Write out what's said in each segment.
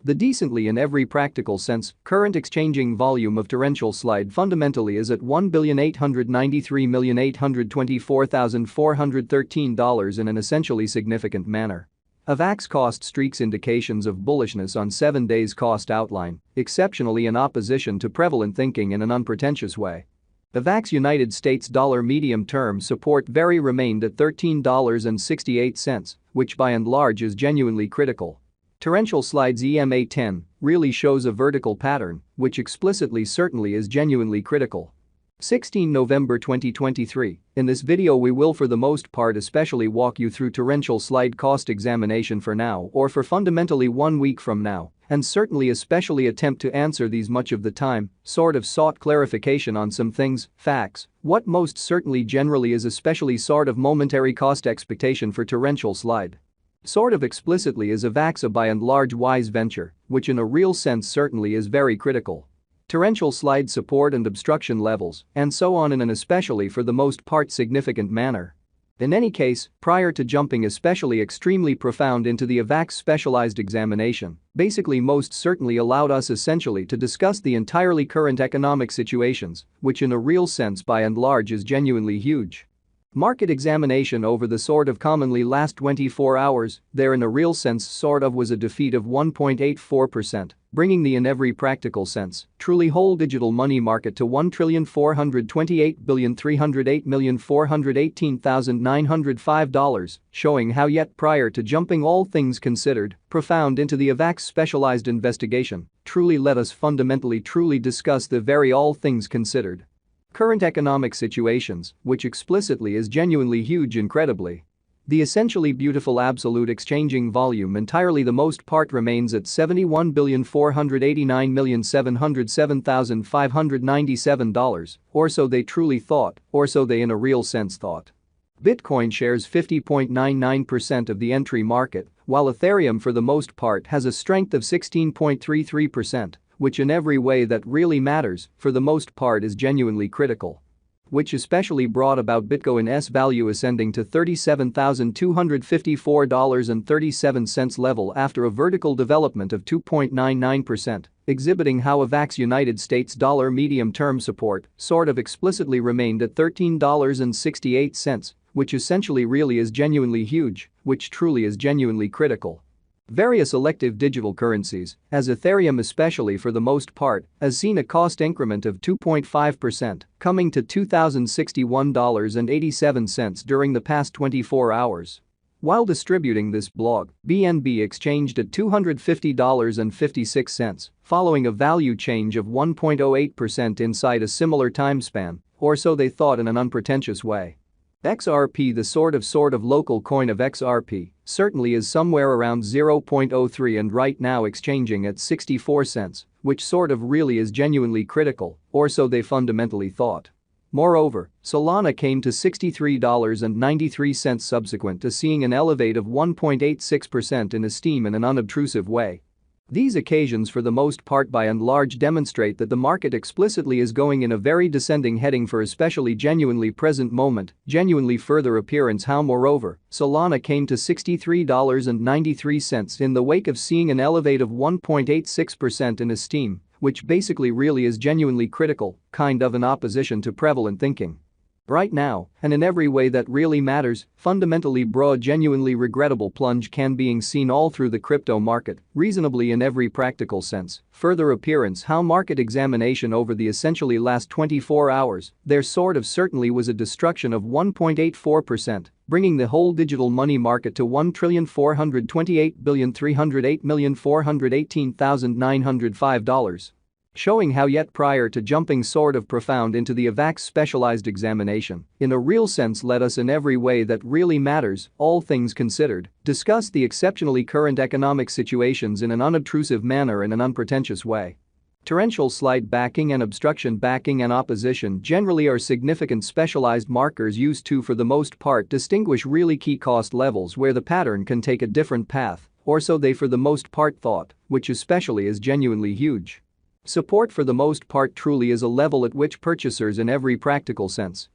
The decently in every practical sense, current exchanging volume of torrential slide fundamentally is at $1,893,824,413 in an essentially significant manner. Avax cost streaks indications of bullishness on 7 days cost outline, exceptionally in opposition to prevalent thinking in an unpretentious way. Avax United States dollar medium-term support very remained at $13.68, which by and large is genuinely critical. Torrential slides EMA10 really shows a vertical pattern, which explicitly certainly is genuinely critical. 16 November 2023, in this video we will for the most part especially walk you through torrential slide cost examination for now or for fundamentally 1 week from now, and certainly especially attempt to answer these much of the time, sort of sought clarification on some things, facts, what most certainly generally is especially sort of momentary cost expectation for torrential slide. Sort of explicitly is Avax a by and large wise venture, which in a real sense certainly is very critical. Torrential slide support and obstruction levels, and so on in an especially for the most part significant manner. In any case, prior to jumping especially extremely profound into the Avax specialized examination, basically most certainly allowed us essentially to discuss the entirely current economic situations, which in a real sense by and large is genuinely huge. Market examination over the sort of commonly last 24 hours, there in a real sense sort of was a defeat of 1.84%, bringing the in every practical sense, truly whole digital money market to $1,428,308,418,905, showing how yet prior to jumping all things considered, profound into the Avax specialized investigation, truly let us fundamentally truly discuss the very all things considered current economic situations, which explicitly is genuinely huge incredibly. The essentially beautiful absolute exchanging volume entirely the most part remains at $71,489,707,597, or so they truly thought, or so they in a real sense thought. Bitcoin shares 50.99% of the entry market, while Ethereum for the most part has a strength of 16.33%. Which in every way that really matters, for the most part is genuinely critical. Which especially brought about Bitcoin's value ascending to $37,254.37 level after a vertical development of 2.99%, exhibiting how Avax United States dollar medium-term support sort of explicitly remained at $13.68, which essentially really is genuinely huge, which truly is genuinely critical. Various elective digital currencies, as Ethereum especially for the most part, has seen a cost increment of 2.5%, coming to $2,061.87 during the past 24 hours. While distributing this blog, BNB exchanged at $250.56, following a value change of 1.08% inside a similar time span, or so they thought in an unpretentious way. XRP, the sort of local coin of XRP, certainly is somewhere around 0.03 and right now exchanging at 64 cents, which sort of really is genuinely critical, or so they fundamentally thought. Moreover, Solana came to $63.93 subsequent to seeing an elevate of 1.86% in esteem in an unobtrusive way. These occasions for the most part by and large demonstrate that the market explicitly is going in a very descending heading for especially genuinely present moment, genuinely further appearance how moreover, Solana came to $63.93 in the wake of seeing an elevate of 1.86% in esteem, which basically really is genuinely critical, kind of in opposition to prevalent thinking. Right now, and in every way that really matters, fundamentally broad genuinely regrettable plunge can being seen all through the crypto market, reasonably in every practical sense, further appearance how market examination over the essentially last 24 hours, there sort of certainly was a destruction of 1.84%, bringing the whole digital money market to $1,428,308,418,905. Showing how yet prior to jumping sort of profound into the Avax specialized examination, in a real sense let us in every way that really matters, all things considered, discuss the exceptionally current economic situations in an unobtrusive manner in an unpretentious way. Torrential slide backing and obstruction backing and opposition generally are significant specialized markers used to for the most part distinguish really key cost levels where the pattern can take a different path, or so they for the most part thought, which especially is genuinely huge. Support for the most part truly is a level at which purchasers in every practical sense,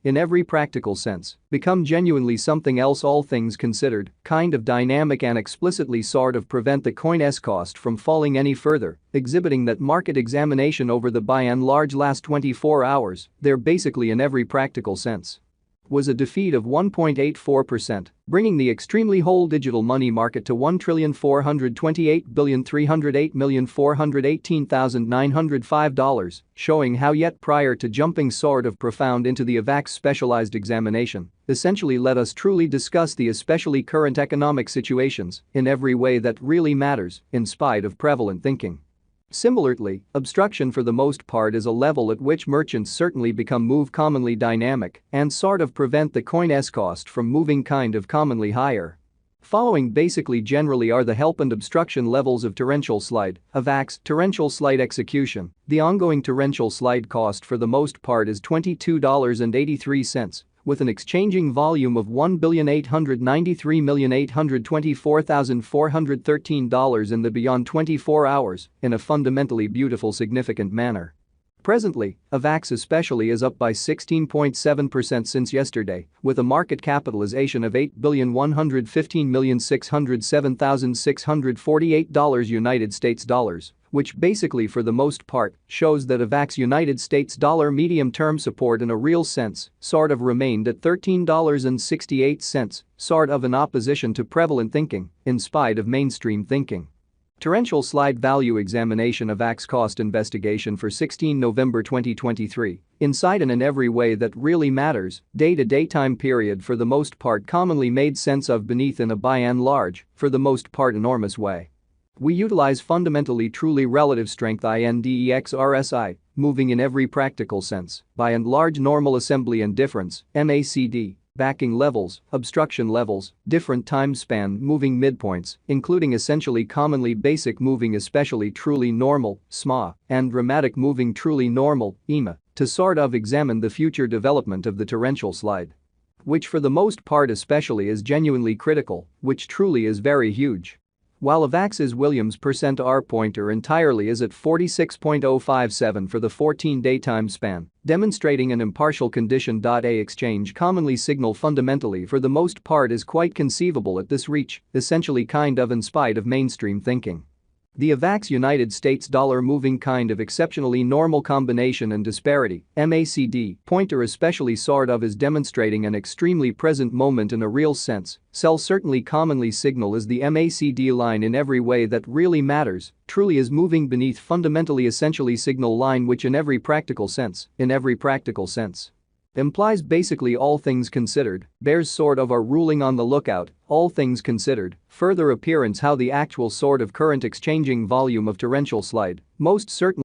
become genuinely something else all things considered, kind of dynamic and explicitly sort of prevent the coin's cost from falling any further, exhibiting that market examination over the by and large last 24 hours, they're basically in every practical sense. Was a defeat of 1.84%, bringing the extremely whole digital money market to $1,428,308,418,905, showing how yet prior to jumping sort of profound into the Avax specialized examination, essentially let us truly discuss the especially current economic situations in every way that really matters, in spite of prevalent thinking. Similarly, obstruction for the most part is a level at which merchants certainly become move commonly dynamic and sort of prevent the coin's cost from moving kind of commonly higher. Following basically generally are the help and obstruction levels of torrential slide, Avax, torrential slide execution. The ongoing torrential slide cost for the most part is $22.83. With an exchanging volume of $1,893,824,413 in the beyond 24 hours, in a fundamentally beautiful significant manner. Presently, Avax especially is up by 16.7% since yesterday, with a market capitalization of $8,115,607,648 United States dollars, which basically for the most part shows that Avax United States dollar medium-term support in a real sense sort of remained at $13.68, sort of in opposition to prevalent thinking, in spite of mainstream thinking. Torrential slide value examination Avax cost investigation for 16 November 2023, inside and in every way that really matters, day-to-day time period for the most part commonly made sense of beneath in a by and large, for the most part enormous way. We utilize fundamentally truly relative strength index RSI, moving in every practical sense, by and large normal assembly and difference, MACD, backing levels, obstruction levels, different time span moving midpoints, including essentially commonly basic moving especially truly normal, SMA, and dramatic moving truly normal, EMA, to sort of examine the future development of the torrential slide. Which for the most part especially is genuinely critical, which truly is very huge. While Avax's Williams %R pointer entirely is at 46.057 for the 14-day time span, demonstrating an impartial condition. A exchange commonly signal fundamentally for the most part is quite conceivable at this reach, essentially kind of in spite of mainstream thinking. The Avax United States dollar moving kind of exceptionally normal combination and disparity, MACD, pointer especially sort of is demonstrating an extremely present moment in a real sense, sell certainly commonly signal as the MACD line in every way that really matters, truly is moving beneath fundamentally essentially signal line which in every practical sense, implies basically all things considered, bears sort of are ruling on the lookout, all things considered, further appearance how the actual sort of current exchanging volume of torrential slide, most certainly